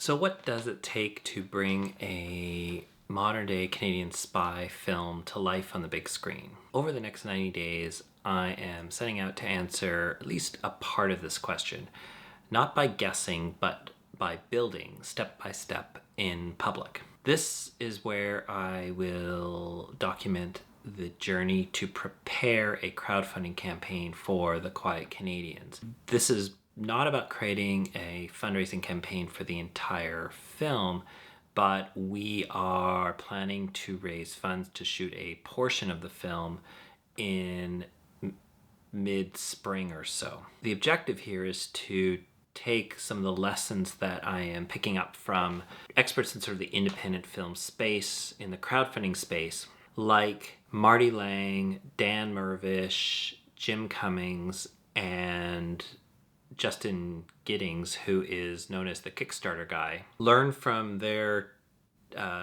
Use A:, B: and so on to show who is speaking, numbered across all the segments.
A: So what does it take to bring a modern day Canadian spy film to life on the big screen? Over the next 90 days, I am setting out to answer at least a part of this question, not by guessing, but by building step by step in public. This is where I will document the journey to prepare a crowdfunding campaign for The Quiet Canadians. This is not about creating a fundraising campaign for the entire film, but we are planning to raise funds to shoot a portion of the film in mid-spring or so. The objective here is to take some of the lessons that I am picking up from experts in sort of the independent film space, in the crowdfunding space, like Marty Lang, Dan Mirvish, Jim Cummings, and Justin Giddings, who is known as the Kickstarter guy. Learn from their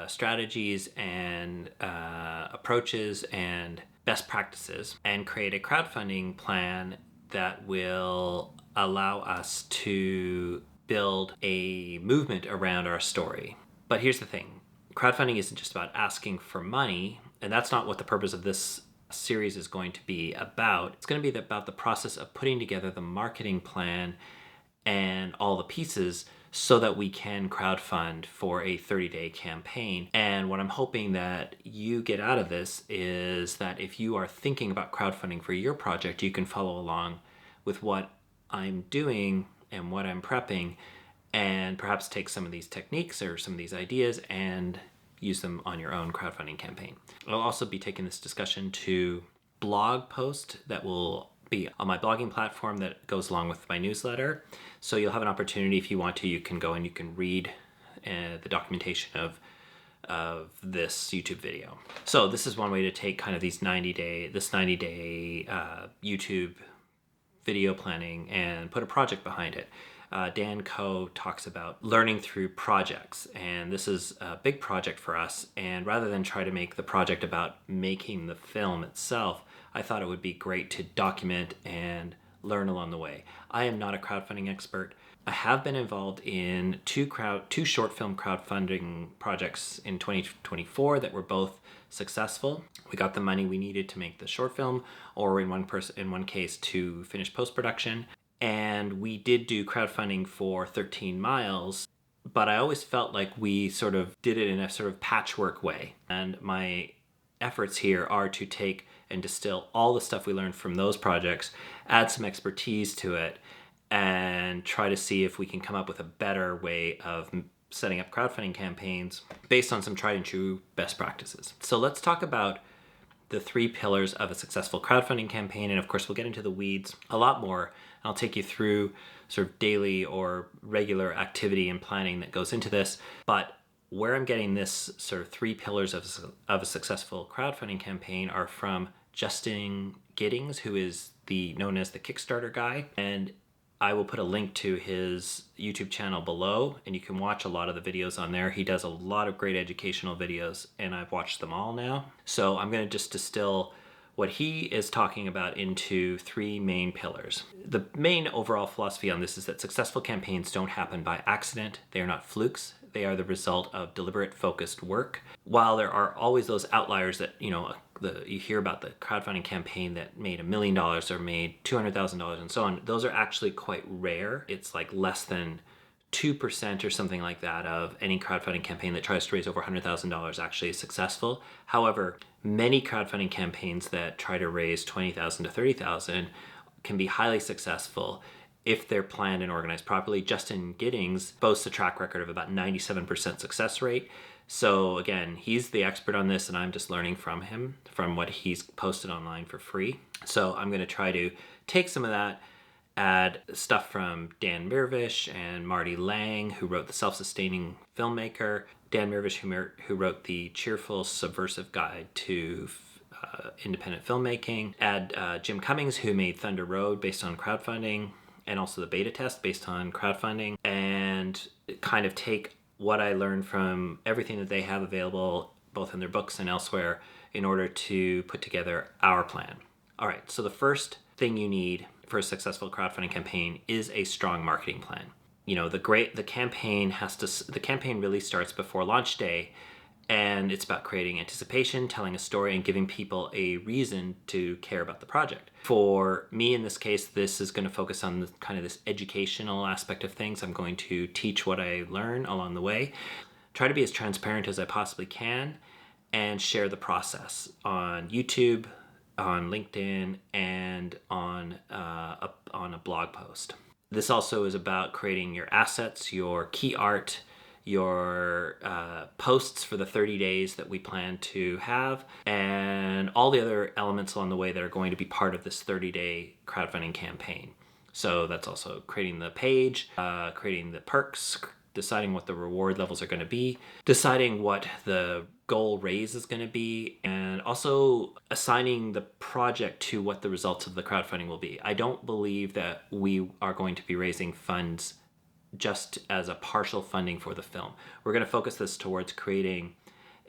A: strategies and approaches and best practices, and create a crowdfunding plan that will allow us to build a movement around our story. But here's the thing. Crowdfunding isn't just about asking for money, and that's not what the purpose of this series is going to be about. It's going to be about the process of putting together the marketing plan and all the pieces so that we can crowdfund for a 30-day campaign. And what I'm hoping that you get out of this is that if you are thinking about crowdfunding for your project, you can follow along with what I'm doing and what I'm prepping, and perhaps take some of these techniques or some of these ideas and use them on your own crowdfunding campaign. I'll also be taking this discussion to blog post that will be on my blogging platform that goes along with my newsletter. So you'll have an opportunity, if you want to, you can go and you can read the documentation of this YouTube video. So this is one way to take kind of this 90-day YouTube video planning and put a project behind it. Dan Coe talks about learning through projects, and this is a big project for us, and rather than try to make the project about making the film itself, I thought it would be great to document and learn along the way. I am not a crowdfunding expert. I have been involved in two short film crowdfunding projects in 2024 that were both successful. We got the money we needed to make the short film, or in one case to finish post-production. And we did do crowdfunding for 13 Miles, but I always felt like we sort of did it in a sort of patchwork way. And my efforts here are to take and distill all the stuff we learned from those projects, add some expertise to it, and try to see if we can come up with a better way of setting up crowdfunding campaigns based on some tried and true best practices. So let's talk about the three pillars of a successful crowdfunding campaign. And of course, we'll get into the weeds a lot more. I'll take you through sort of daily or regular activity and planning that goes into this. But where I'm getting this sort of three pillars of a successful crowdfunding campaign are from Justin Giddings, who is known as the Kickstarter guy. And I will put a link to his YouTube channel below, and you can watch a lot of the videos on there. He does a lot of great educational videos, and I've watched them all now. So I'm going to just distill what he is talking about into three main pillars. The main overall philosophy on this is that successful campaigns don't happen by accident. They are not flukes. They are the result of deliberate, focused work. While there are always those outliers that, you hear about the crowdfunding campaign that made $1 million or made $200,000 and so on, those are actually quite rare. It's like less than 2% or something like that of any crowdfunding campaign that tries to raise over $100,000 actually is successful. However, many crowdfunding campaigns that try to raise $20,000 to $30,000 can be highly successful if they're planned and organized properly. Justin Giddings boasts a track record of about 97% success rate. So again, he's the expert on this, and I'm just learning from him, from what he's posted online for free. So I'm going to try to take some of that, add stuff from Dan Mirvish and Marty Lang, who wrote The Self-Sustaining Filmmaker, Dan Mirvish, who wrote The Cheerful Subversive Guide to Independent Filmmaking, add Jim Cummings, who made Thunder Road based on crowdfunding, and also the beta test based on crowdfunding, and kind of take what I learned from everything that they have available, both in their books and elsewhere, in order to put together our plan. All right, so the first thing you need for a successful crowdfunding campaign is a strong marketing plan. the campaign really starts before launch day, and it's about creating anticipation, telling a story, and giving people a reason to care about the project. For me, in this case, this is going to focus on kind of this educational aspect of things. I'm going to teach what I learn along the way, try to be as transparent as I possibly can, and share the process on YouTube, on LinkedIn, and on a blog post. This also is about creating your assets, your key art, your posts for the 30 days that we plan to have, and all the other elements along the way that are going to be part of this 30-day crowdfunding campaign. So that's also creating the page, creating the perks, deciding what the reward levels are going to be, deciding what the goal raise is going to be, and also assigning the project to what the results of the crowdfunding will be. I don't believe that we are going to be raising funds just as a partial funding for the film. We're going to focus this towards creating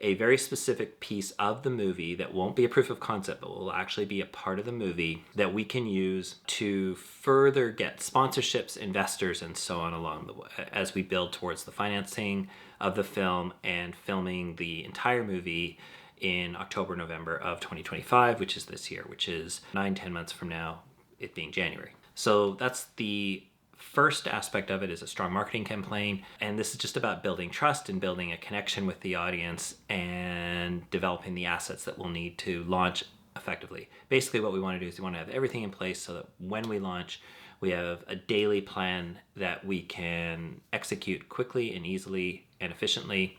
A: a very specific piece of the movie that won't be a proof of concept, but will actually be a part of the movie that we can use to further get sponsorships, investors, and so on along the way as we build towards the financing of the film and filming the entire movie in October, November of 2025, which is this year, which is 9-10 months from now, it being January. So that's the first aspect of it, is a strong marketing campaign. And this is just about building trust and building a connection with the audience and developing the assets that we'll need to launch effectively. Basically, what we want to do is we want to have everything in place so that when we launch, we have a daily plan that we can execute quickly and easily and efficiently,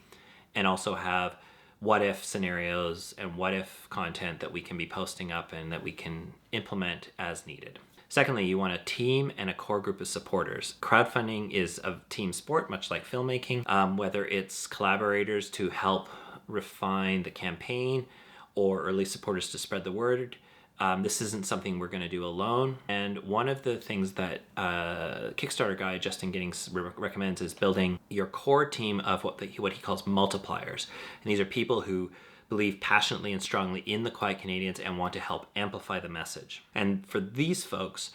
A: and also have what if scenarios and what if content that we can be posting up and that we can implement as needed. Secondly, you want a team and a core group of supporters. Crowdfunding is a team sport, much like filmmaking, whether it's collaborators to help refine the campaign or early supporters to spread the word. This isn't something we're going to do alone. And one of the things that Kickstarter guy Justin Giddings recommends is building your core team of what he calls multipliers. And these are people who believe passionately and strongly in the Quiet Canadians and want to help amplify the message. And for these folks,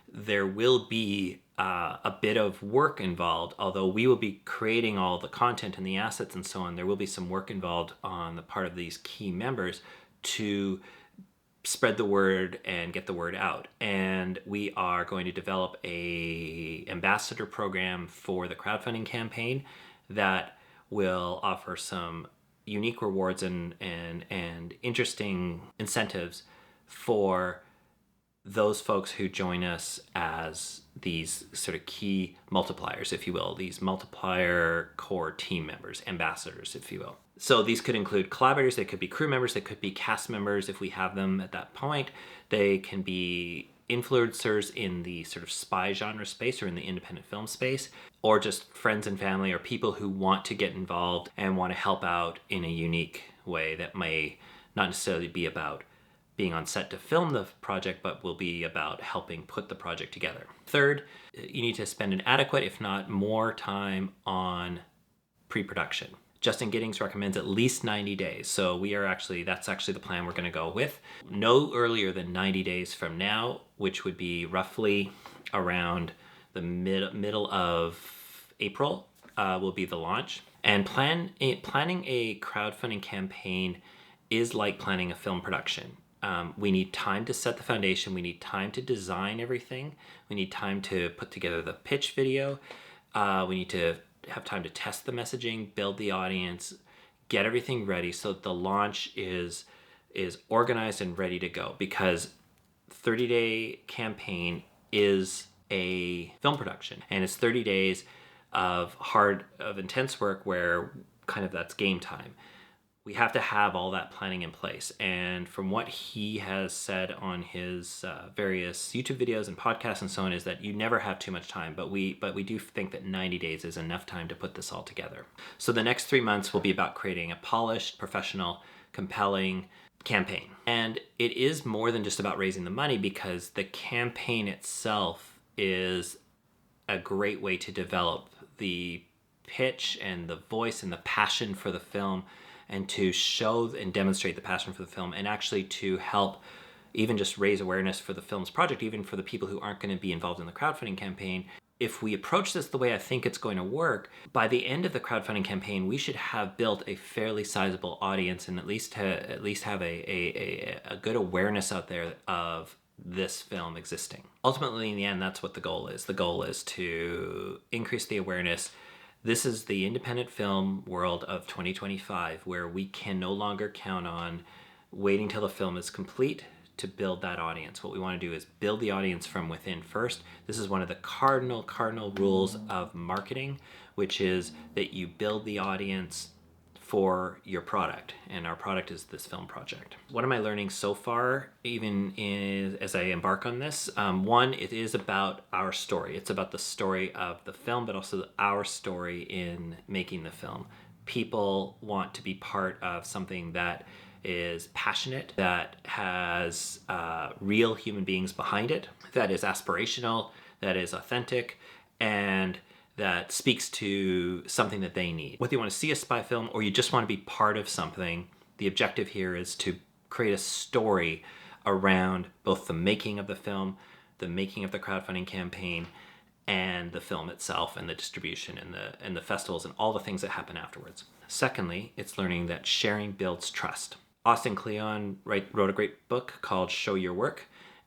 A: there will be a bit of work involved, although we will be creating all the content and the assets and so on. There will be some work involved on the part of these key members to spread the word and get the word out. And we are going to develop a ambassador program for the crowdfunding campaign that will offer some unique rewards and interesting incentives for those folks who join us as these sort of key multipliers, if you will, these multiplier core team members, ambassadors, if you will. So these could include collaborators, they could be crew members, they could be cast members if we have them at that point. They can be influencers in the sort of spy genre space or in the independent film space, or just friends and family or people who want to get involved and want to help out in a unique way that may not necessarily be about being on set to film the project, but will be about helping put the project together. Third, you need to spend an adequate, if not more, time on pre-production. Justin Giddings recommends at least 90 days. So that's actually the plan we're going to go with. No earlier than 90 days from now, which would be roughly around the middle of April, will be the launch. And planning a crowdfunding campaign is like planning a film production. We need time to set the foundation. We need time to design everything. We need time to put together the pitch video. We need to have time to test the messaging, build the audience, get everything ready so that the launch is organized and ready to go, because 30-day campaign is a film production, and it's 30 days of intense work where kind of that's game time. We have to have all that planning in place. And from what he has said on his various YouTube videos and podcasts and so on, is that you never have too much time, but we do think that 90 days is enough time to put this all together. So the next 3 months will be about creating a polished, professional, compelling campaign. And it is more than just about raising the money, because the campaign itself is a great way to develop the pitch and the voice and the passion for the film, and to show and demonstrate the passion for the film, and actually to help even just raise awareness for the film's project, even for the people who aren't going to be involved in the crowdfunding campaign. if we approach this the way I think it's going to work, by the end of the crowdfunding campaign, we should have built a fairly sizable audience and at least have a good awareness out there of this film existing. Ultimately, in the end, that's what the goal is. The goal is to increase the awareness. This is the independent film world of 2025, where we can no longer count on waiting till the film is complete to build that audience. What we want to do is build the audience from within first. This is one of the cardinal rules of marketing, which is that you build the audience for your product, and our product is this film project. What am I learning so far, as I embark on this? One, it is about our story. It's about the story of the film, but also our story in making the film. People want to be part of something that is passionate, that has real human beings behind it, that is aspirational, that is authentic, and that speaks to something that they need. Whether you want to see a spy film or you just want to be part of something, the objective here is to create a story around both the making of the film, the making of the crowdfunding campaign, and the film itself, and the distribution, and the festivals, and all the things that happen afterwards. Secondly, it's learning that sharing builds trust. Austin Kleon wrote a great book called Show Your Work,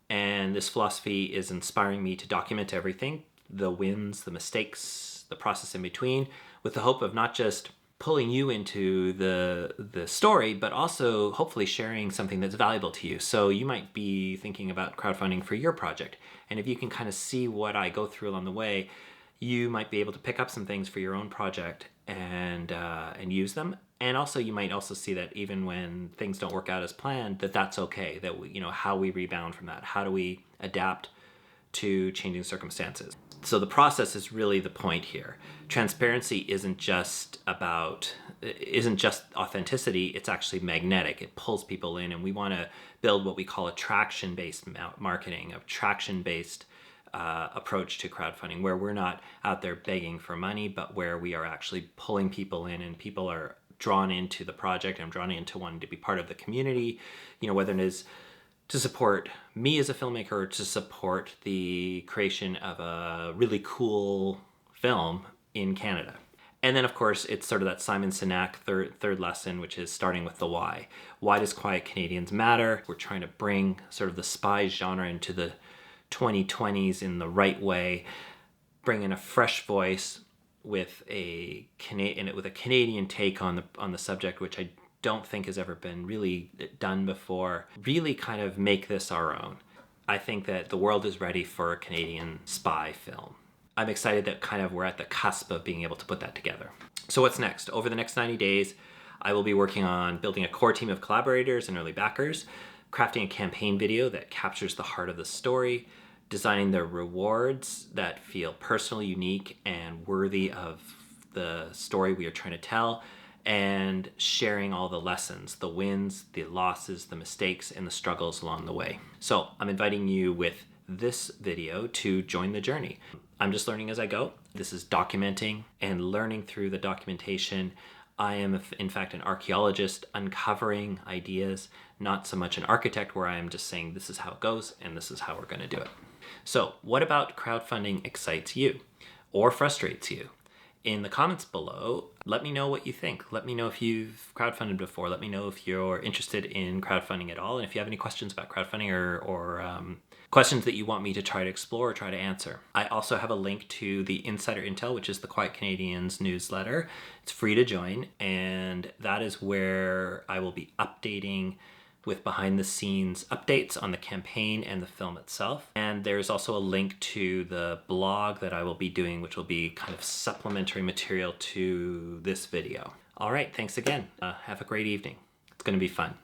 A: and this philosophy is inspiring me to document everything, the wins, the mistakes, the process in between, with the hope of not just pulling you into the story, but also hopefully sharing something that's valuable to you. So you might be thinking about crowdfunding for your project, and if you can kind of see what I go through along the way, you might be able to pick up some things for your own project and use them. And also, you might also see that even when things don't work out as planned, that's okay. That how we rebound from that. How do we adapt to changing circumstances? So the process is really the point here. Transparency isn't just authenticity. It's actually magnetic. It pulls people in, and we want to build what we call a traction-based marketing, a traction-based approach to crowdfunding, where we're not out there begging for money, but where we are actually pulling people in, and people are drawn into the project and drawn into wanting to be part of the community, whether it is to support me as a filmmaker or to support the creation of a really cool film in Canada. And then, of course, it's sort of that Simon Sinek third lesson, which is starting with the why. Why does Quiet Canadians matter? We're trying to bring sort of the spy genre into the 2020s in the right way, bring in a fresh voice with a Canadian take on the subject, which I don't think has ever been really done before. Really kind of make this our own. I think that the world is ready for a Canadian spy film. I'm excited that we're at the cusp of being able to put that together. So what's next? Over the next 90 days, I will be working on building a core team of collaborators and early backers, crafting a campaign video that captures the heart of the story, designing the rewards that feel personal, unique, and worthy of the story we are trying to tell, and sharing all the lessons, the wins, the losses, the mistakes, and the struggles along the way. So I'm inviting you with this video to join the journey. I'm just learning as I go. This is documenting and learning through the documentation. I am, in fact, an archaeologist uncovering ideas, not so much an architect where I am just saying this is how it goes and this is how we're going to do it. So what about crowdfunding excites you or frustrates you? In the comments below, let me know what you think. Let me know if you've crowdfunded before. Let me know if you're interested in crowdfunding at all. And if you have any questions about crowdfunding or questions that you want me to try to explore or try to answer. I also have a link to the Insider Intel, which is the Quiet Canadians newsletter. It's free to join, and that is where I will be updating with behind the scenes updates on the campaign and the film itself. And there's also a link to the blog that I will be doing, which will be kind of supplementary material to this video. All right, thanks again. Have a great evening. It's going to be fun.